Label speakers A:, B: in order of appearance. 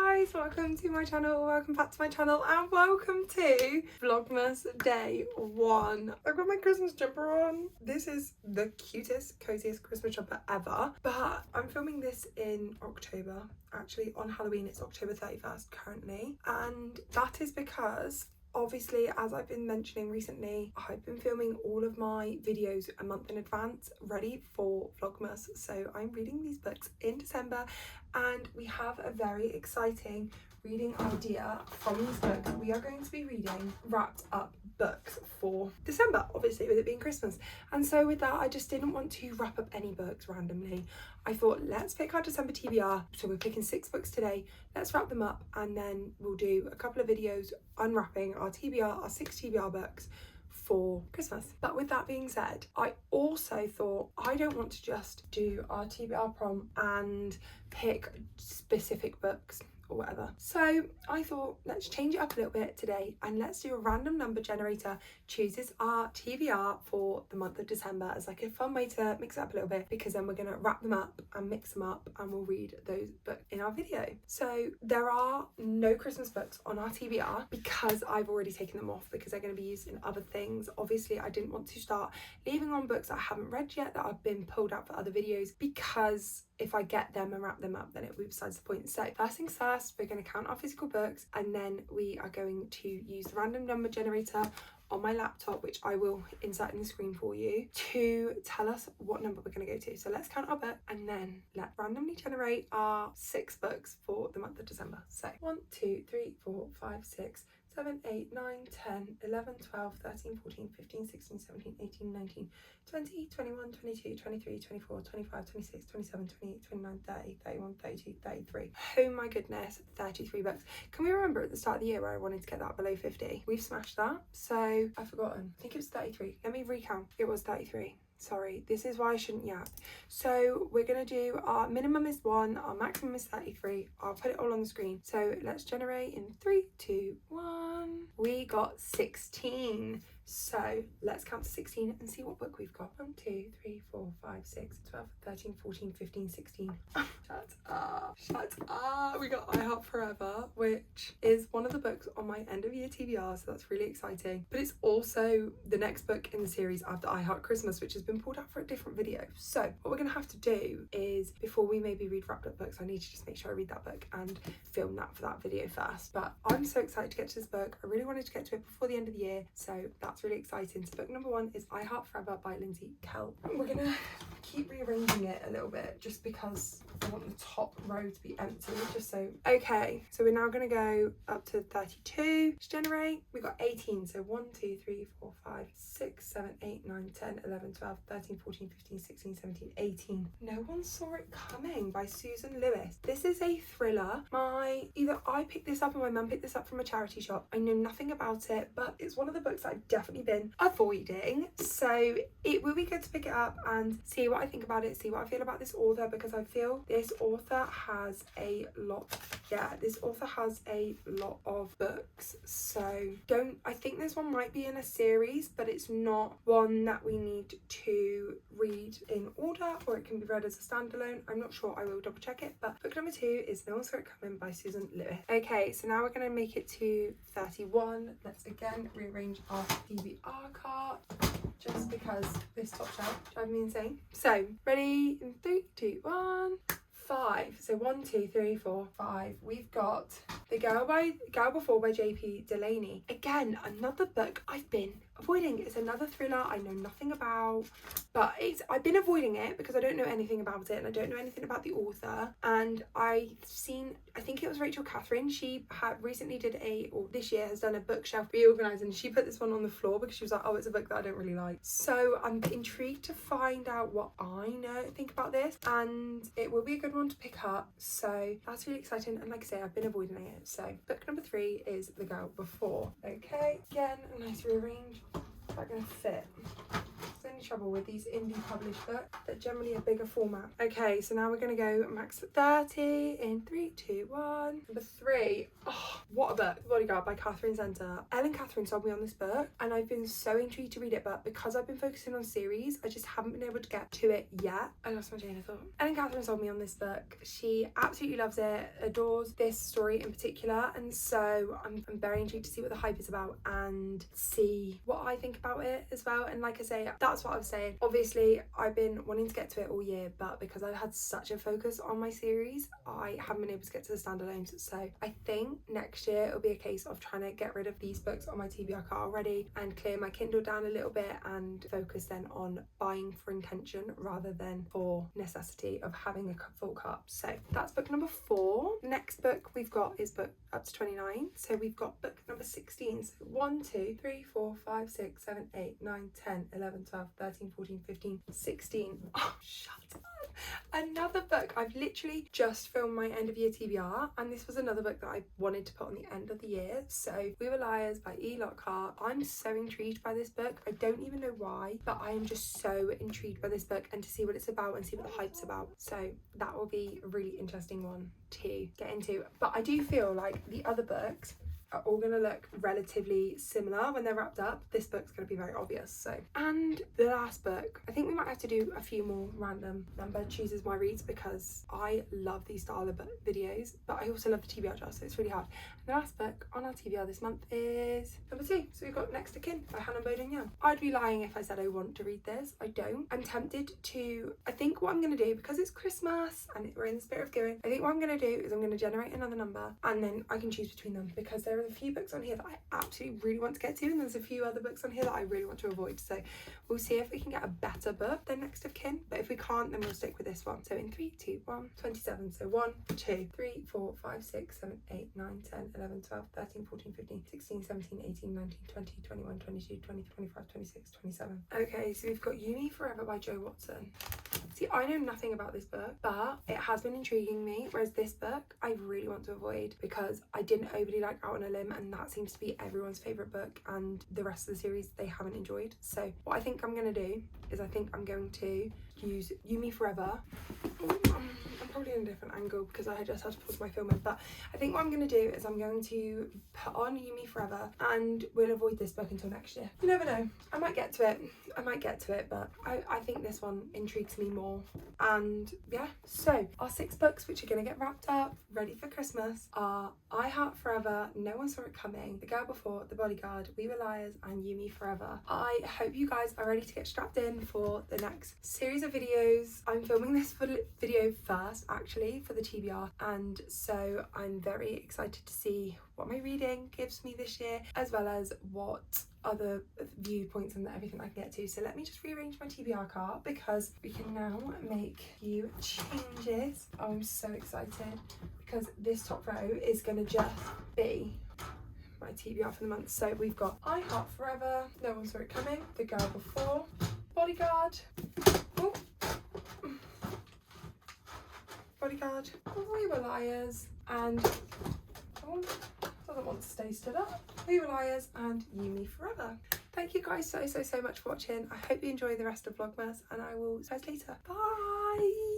A: guys, welcome to my channel, welcome back to my channel, and welcome to Vlogmas Day 1. I've got my Christmas jumper on. This is the cutest, coziest Christmas jumper ever, but I'm filming this in October. Actually, on Halloween, it's October 31st currently, and that is because obviously, as I've been mentioning recently, I've been filming all of my videos a month in advance, ready for Vlogmas. So I'm reading these books in December, and we have a very exciting reading idea from these books. We are going to be reading wrapped up books for December, obviously with it being Christmas. And so with that, I just didn't want to wrap up any books randomly. I thought, let's pick our December TBR. So we're picking 6 books today. Let's wrap them up, and then we'll do a couple of videos unwrapping our TBR, our 6 TBR books for Christmas. But with that being said, I also thought I don't want to just do our TBR prom and pick specific books or whatever. So I thought, let's change it up a little bit today, and let's do a random number generator chooses our TBR for the month of December as like a fun way to mix it up a little bit, because then we're gonna wrap them up and mix them up and we'll read those books in our video. So there are no Christmas books on our TBR because I've already taken them off because they're going to be used in other things. Obviously, I didn't want to start leaving on books that I haven't read yet that have been pulled out for other videos, because if I get them and wrap them up, then it will be besides the point. So first things first, we're going to count our physical books, and then we are going to use the random number generator on my laptop, which I will insert in the screen for you, to tell us what number we're going to go to. So let's count our book and then let's randomly generate our 6 books for the month of December. So 1, 2, 3, 4, 5, 6, 7, 8, 9, 10, 11, 12, 13, 14, 15, 16, 17, 18, 19, 20, 21, 22, 23, 24, 25, 26, 27, 28, 29, 30, 31, 32, 33. Oh my goodness, 33 books. Can we remember at the start of the year where I wanted to get that below 50? We've smashed that. So I've forgotten. I think it was 33. Let me recount. It was 33. Sorry, this is why I shouldn't yap. So we're gonna do our minimum is 1, our maximum is 33. I'll put it all on the screen. So let's generate in 3, 2, 1. We got 16. So let's count to 16 and see what book we've got. 1, 2, 3, 4, 5, 6, 12, 13, 14, 15, 16. Shut up. Shut up. We got I Heart Forever, which is one of the books on my end of year TBR, so that's really exciting. But it's also the next book in the series after I Heart Christmas, which has been pulled out for a different video. So what we're gonna have to do is, before we maybe read wrapped up books, I need to just make sure I read that book and film that for that video first. But I'm so excited to get to this book. I really wanted to get to it before the end of the year, so that's really exciting. So book number 1 is I Heart Forever by Lindsay Kelp. We're gonna keep rearranging it a little bit just because I want the top row to be empty, just so. Okay, so we're now gonna go up to 32 to generate. We got 18, so 1, 2, 3, 4, 5, 6, 7, 8, 9, 10, 11, 12, 13, 14, 15, 16, 17, 18. No One Saw It Coming by Susan Lewis. This is a thriller. Either I picked this up or my mum picked this up from a charity shop. I know nothing about it, but it's one of the books I've definitely been avoiding, so it will be good to pick it up and see what I think about it, see what I feel about this author, because I feel this author has a lot of books. So I think this one might be in a series, but it's not one that we need to read in order, or it can be read as a standalone. I'm not sure, I will double check it. But book number 2 is No One Saw It Coming by Susan Lewis. Okay, so now we're going to make it to 31. Let's again rearrange our TBR cart, just because this top shelf drives me insane. So ready in 3, 2, 1. 5. So 1, 2, 3, 4, 5. We've got The Girl Before by J.P. Delaney. Again, another book I've been avoiding. It's another thriller I know nothing about, but I've been avoiding it because I don't know anything about it and I don't know anything about the author. And I think it was Rachel Catherine. She recently this year has done a bookshelf reorganised, and she put this one on the floor because she was like, oh, it's a book that I don't really like. So I'm intrigued to find out what I think about this, and it will be a good one to pick up. So that's really exciting, and like I say, I've been avoiding it. So book number 3 is The Girl Before. Okay, again, a nice rearrange. Is that gonna fit? It's only any trouble with these indie published books. They're generally a bigger format. Okay, so now we're going to go max 30 in 3, 2, 1. Number 3. Oh, what a book. The Bodyguard by Catherine Center. Ellen Catherine sold me on this book and I've been so intrigued to read it, but because I've been focusing on series, I just haven't been able to get to it yet. I lost my train of thought. Ellen Catherine sold me on this book. She absolutely loves it, adores this story in particular, and so I'm very intrigued to see what the hype is about and see what I think about it as well. And like I say, that's what I was saying. Obviously, I've been wanting to get to it all year, but because I've had such a focus on my series, I haven't been able to get to the standalones. So I think next year it'll be a case of trying to get rid of these books on my TBR cart already and clear my Kindle down a little bit and focus then on buying for intention rather than for necessity of having a full cart. So that's book number 4. Next book we've got is book up to 29. So we've got book number 16. So 1, 2, 3, 4, 5, 6, 7, 8, 9, 10, 11, 12, 13, 14, 15, 16. Oh, shut up. Another book. I've literally just filmed my end of year TBR, and this was another book that I wanted to put on the end of the year. So We Were Liars by E. Lockhart. I'm so intrigued by this book. I don't even know why, but I am just so intrigued by this book and to see what it's about and see what the hype's about. So that will be a really interesting one to get into. But I do feel like the other books are all going to look relatively similar when they're wrapped up. This book's going to be very obvious. So, and the last book, I think we might have to do a few more random number chooses my reads because I love these style of videos, but I also love the TBR jar, so it's really hard. And the last book on our TBR this month is number 2. So we've got Next of Kin by Hannah Bowden Young. I'd be lying if I said I want to read this. I don't. I'm tempted to. I think what I'm going to do, because it's Christmas and we're in the spirit of giving, I think what I'm going to do is I'm going to generate another number and then I can choose between them, because there are a few books on here that I absolutely really want to get to, and there's a few other books on here that I really want to avoid. So we'll see if we can get a better book than Next of Kin, but if we can't, then we'll stick with this one. So in 3, 2, 1, 27. So 1, 2, 3, 4, 5, 6, 7, 8, 9, 10, 11, 12, 13, 14, 15, 16, 17, 18, 19, 20, 21, 22, 20, 25, 26, 27. Okay, so we've got Uni Forever by Jo Watson. See, I know nothing about this book, but it has been intriguing me, whereas this book I really want to avoid because I didn't overly like Out on a Limb, and that seems to be everyone's favourite book, and the rest of the series they haven't enjoyed. So what I think I'm going to do is I think I'm going to use Yumi Forever. I'm probably in a different angle because I just had to pause my filming, but I think what I'm going to do is I'm going to put on Yumi Forever and we'll avoid this book until next year. You never know, I might get to it, but I think this one intrigues me more. And yeah, so our 6 books which are going to get wrapped up ready for Christmas are I Heart Forever, No One Saw It Coming, The Girl Before, The Bodyguard, We Were Liars and Yumi Forever. I hope you guys are ready to get strapped in for the next series of videos. I'm filming this video first actually for the TBR, and so I'm very excited to see what my reading gives me this year, as well as what other viewpoints and everything I can get to. So let me just rearrange my TBR cart because we can now make a few changes. Oh, I'm so excited because this top row is going to just be my TBR for the month. So we've got I Heart Forever, No One Saw It Coming, The Girl Before, Bodyguard, oh, Bodyguard, We Were Liars, and doesn't want to stay stood up, We Were Liars and Yumi Forever. Thank you guys so much for watching. I hope you enjoy the rest of Vlogmas, and I will see you guys later. Bye.